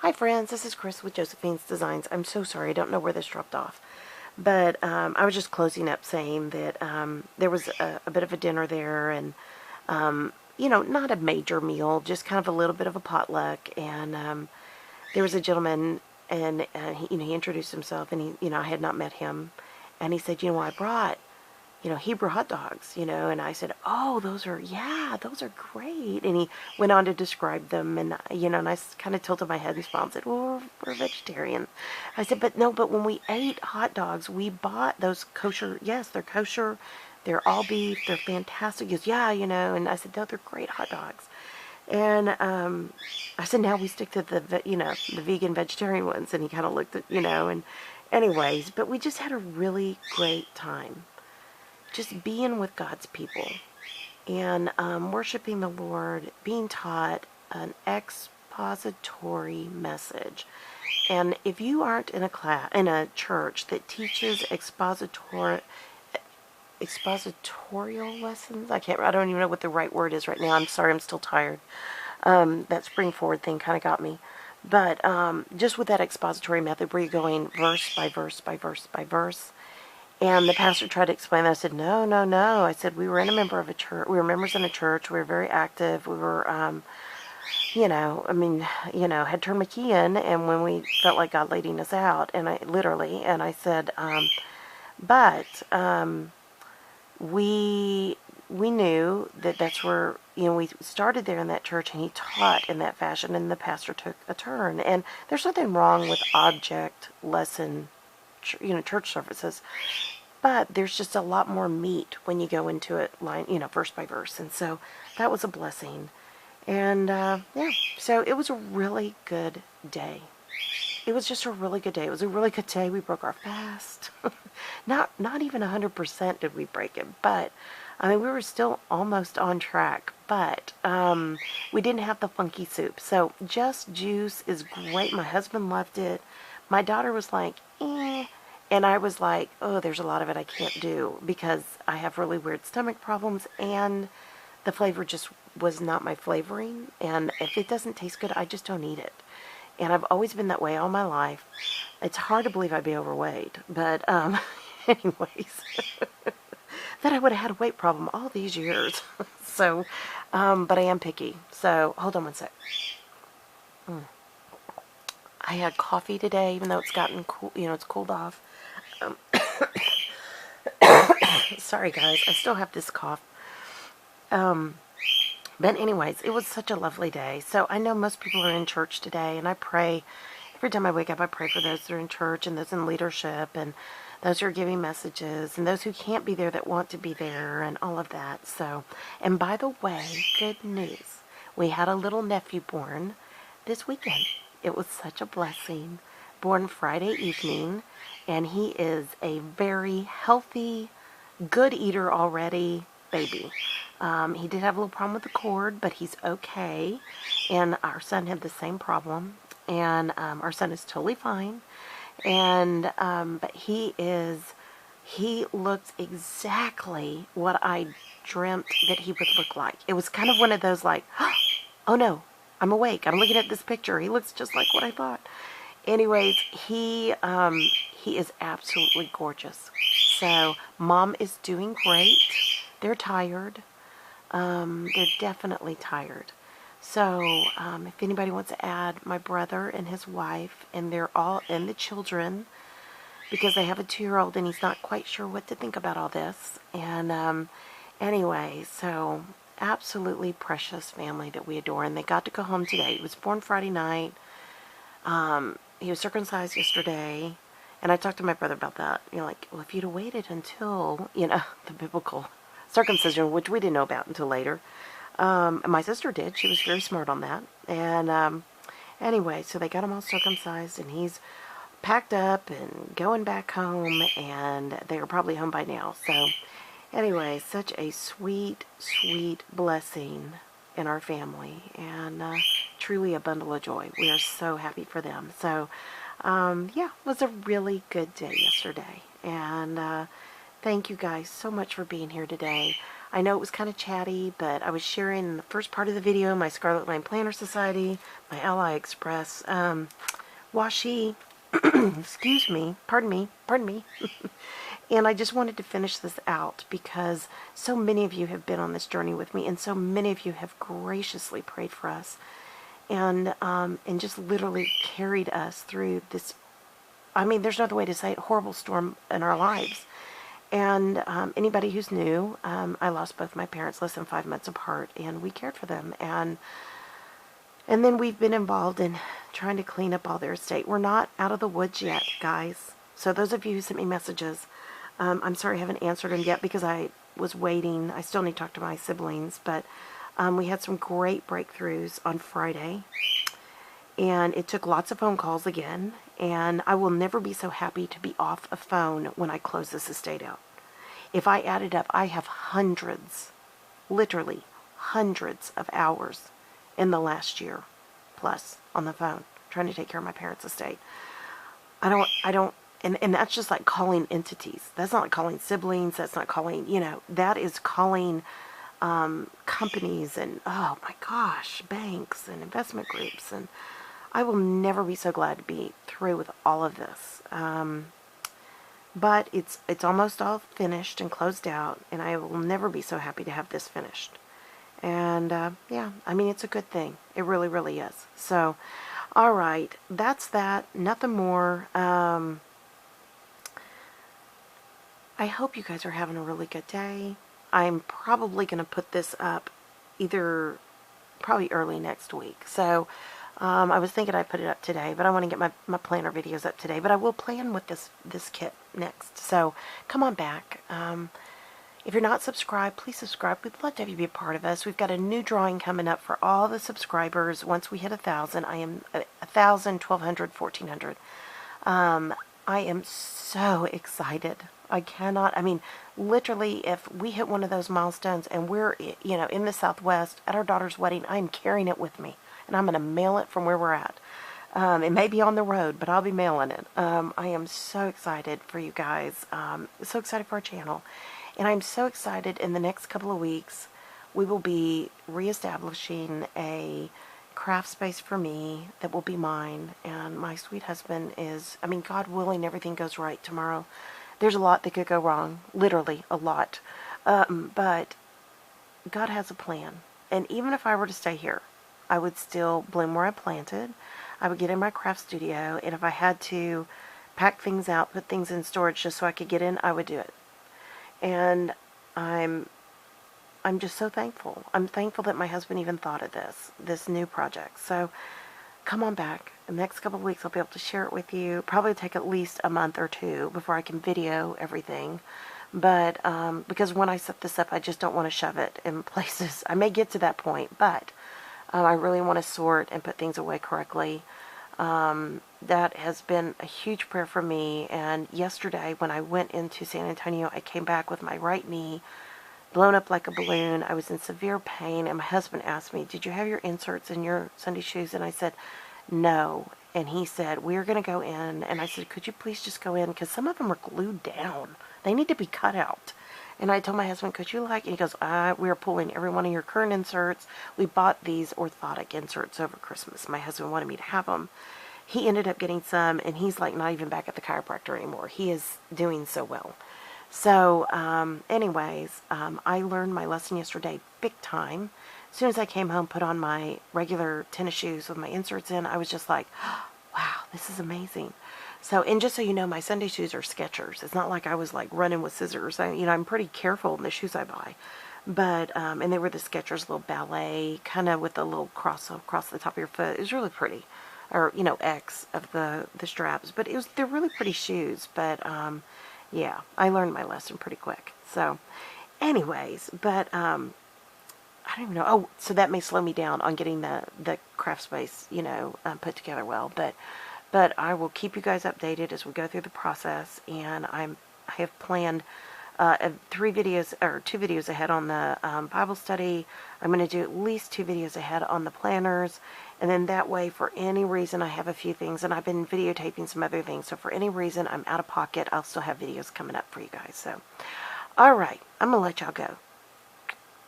Hi friends, this is Chris with Josephine's Designs. I'm so sorry, I don't know where this dropped off. But I was just closing up saying that there was a bit of a dinner there and, not a major meal, just kind of a little bit of a potluck. And there was a gentleman and he introduced himself and I had not met him. And he said, I brought Hebrew hot dogs, and I said, oh, those are great. And he went on to describe them, and, and I kind of tilted my head and smiled and said, well, we're vegetarian. I said, but when we ate hot dogs, we bought those kosher, yes, they're kosher, they're all beef, they're fantastic. He goes, yeah, and I said, no, they're great hot dogs. And I said, now we stick to the vegan vegetarian ones. And he kind of looked at, and anyways, but we just had a really great time just being with God's people and worshiping the Lord, being taught an expository message. And if you aren't in a church that teaches expositorial lessons, I don't even know what the right word is right now. I'm sorry, I'm still tired. That spring forward thing kind of got me. But just with that expository method where you're going verse by verse by verse by verse. And the pastor tried to explain that. I said, no, no, no. I said, we were in a member of a church. We were members in a church. We were very active. We were, had turned my key in. And when we felt like God leading us out, and I said, we knew that that's where, we started there in that church and he taught in that fashion and the pastor took a turn. And there's nothing wrong with object lesson church services, but there's just a lot more meat when you go into it verse by verse. And so that was a blessing. And so it was a really good day. It was just a really good day. It was a really good day. We broke our fast. not even 100% did we break it, but we were still almost on track, but we didn't have the funky soup. So just juice is great. My husband loved it. My daughter was like, eh. And I was like, oh, there's a lot of it I can't do because I have really weird stomach problems and the flavor just was not my flavoring. And if it doesn't taste good, I just don't eat it. And I've always been that way all my life. It's hard to believe I'd be overweight. But anyways, that I would have had a weight problem all these years. So, but I am picky. So hold on one sec. I had coffee today, even though it's gotten cool, it's cooled off. Sorry guys, I still have this cough. But anyways, it was such a lovely day. So I know most people are in church today, and I pray, every time I wake up, I pray for those that are in church, and those in leadership, and those who are giving messages, and those who can't be there that want to be there, and all of that. So, and by the way, good news. We had a little nephew born this weekend. It was such a blessing. Born Friday evening, and he is a very healthy, good eater already baby. He did have a little problem with the cord, but he's okay. And our son had the same problem, and our son is totally fine. And but he looks exactly what I dreamt that he would look like. It was kind of one of those like, oh no, I'm awake. I'm looking at this picture. He looks just like what I thought. Anyways, he is absolutely gorgeous. So mom is doing great. They're tired. They're definitely tired. So if anybody wants to add my brother and his wife, and they're all and the children, because they have a 2-year-old and he's not quite sure what to think about all this. And anyway, so absolutely precious family that we adore, and they got to go home today. He was born Friday night. He was circumcised yesterday, and I talked to my brother about that. Like, well, if you'd have waited until, the biblical circumcision, which we didn't know about until later. My sister did. She was very smart on that. And anyway, so they got him all circumcised, and he's packed up and going back home, and they are probably home by now. So anyway, such a sweet, sweet blessing in our family, and truly a bundle of joy. We are so happy for them. So it was a really good day yesterday, and thank you guys so much for being here today. I know it was kind of chatty, but I was sharing in the first part of the video my Scarlet Line Planner Society, my Ally Express washi, excuse me, pardon me. And I just wanted to finish this out because so many of you have been on this journey with me, and so many of you have graciously prayed for us, and just literally carried us through this, I mean, there's no other way to say it, horrible storm in our lives. And anybody who's new, I lost both my parents less than 5 months apart, and we cared for them. And then we've been involved in trying to clean up all their estate. We're not out of the woods yet, guys. So those of you who sent me messages, I'm sorry I haven't answered them yet because I was waiting. I still need to talk to my siblings, but we had some great breakthroughs on Friday. And it took lots of phone calls again, and I will never be so happy to be off a phone when I close this estate out. If I add it up, I have hundreds, literally hundreds of hours in the last year plus on the phone trying to take care of my parents' estate. I don't, and that's just like calling entities. That's not like calling siblings. That's not calling, that is calling companies and, oh my gosh, banks and investment groups. And I will never be so glad to be through with all of this. But it's almost all finished and closed out, and I will never be so happy to have this finished. And yeah, I mean, it's a good thing. It really, really is. So, all right, that's that. Nothing more. I hope you guys are having a really good day. I'm probably going to put this up probably early next week. So, I was thinking I'd put it up today, but I want to get my planner videos up today. But I will plan with this kit next. So come on back. If you're not subscribed, please subscribe. We'd love to have you be a part of us. We've got a new drawing coming up for all the subscribers. Once we hit 1,000, I am 1,000, 1,200, 1,400. I am so excited. I mean, literally, if we hit one of those milestones and we're, in the Southwest at our daughter's wedding, I'm carrying it with me. And I'm going to mail it from where we're at. It may be on the road, but I'll be mailing it. I am so excited for you guys. So excited for our channel. And I'm so excited in the next couple of weeks, we will be reestablishing a craft space for me that will be mine. And my sweet husband is, I mean, God willing, everything goes right tomorrow. There's a lot that could go wrong. Literally, a lot. But God has a plan. And even if I were to stay here, I would still bloom where I planted. I would get in my craft studio, and if I had to pack things out, put things in storage just so I could get in, I would do it. And I'm just so thankful. I'm thankful that my husband even thought of this new project. So come on back. In the next couple of weeks, I'll be able to share it with you. Probably take at least a month or two before I can video everything. But because when I set this up, I just don't want to shove it in places. I may get to that point, but I really want to sort and put things away correctly. That has been a huge prayer for me. And yesterday when I went into San Antonio, I came back with my right knee blown up like a balloon. I was in severe pain, and my husband asked me, did you have your inserts in your Sunday shoes? And I said, no. And he said, we're going to go in. And I said, could you please just go in? Because some of them are glued down. They need to be cut out. And I told my husband, could you and he goes, we're pulling every one of your current inserts. We bought these orthotic inserts over Christmas. My husband wanted me to have them. He ended up getting some, and he's like not even back at the chiropractor anymore. He is doing so well. So, anyways, I learned my lesson yesterday big time. As soon as I came home, put on my regular tennis shoes with my inserts in, I was just like, wow, this is amazing. So, and just so you know, my Sunday shoes are Skechers. It's not like I was like running with scissors. I'm pretty careful in the shoes I buy. But, and they were the Skechers little ballet, kind of with a little cross across the top of your foot. It was really pretty. Or, X of the straps. But they're really pretty shoes. But, yeah, I learned my lesson pretty quick. So, anyways, but, I don't even know. Oh, so that may slow me down on getting the craft space, put together well. But I will keep you guys updated as we go through the process, and I have planned 2 videos ahead on the Bible study. I'm going to do at least 2 videos ahead on the planners, and then that way, for any reason, I have a few things, and I've been videotaping some other things, so for any reason I'm out of pocket, I'll still have videos coming up for you guys. So, all right, I'm going to let y'all go.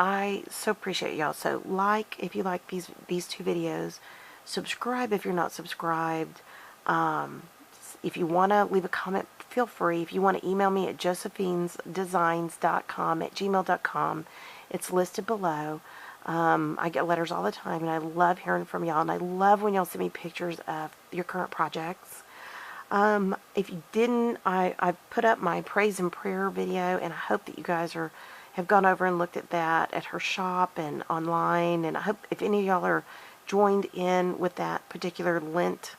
I so appreciate y'all. So like if you like these two videos, subscribe if you're not subscribed. If you want to leave a comment, feel free. If you want to email me at josephinesdesigns.com@gmail.com, it's listed below. I get letters all the time, and I love hearing from y'all, and I love when y'all send me pictures of your current projects. If you didn't, I put up my praise and prayer video, and I hope that you guys have gone over and looked at that at her shop and online, and I hope if any of y'all are joined in with that particular Lent,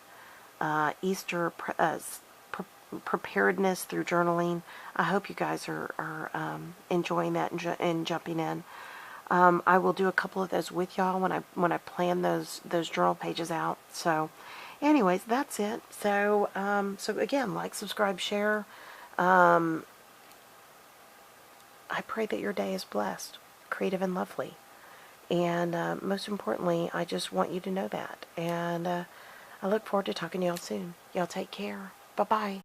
Easter preparedness through journaling, I hope you guys are enjoying that and jumping in. I will do a couple of those with y'all when I plan those journal pages out. So anyways, that's it. So so again, like, subscribe, share. I pray that your day is blessed, creative, and lovely. And most importantly, I just want you to know that. And I look forward to talking to y'all soon. Y'all take care. Bye-bye.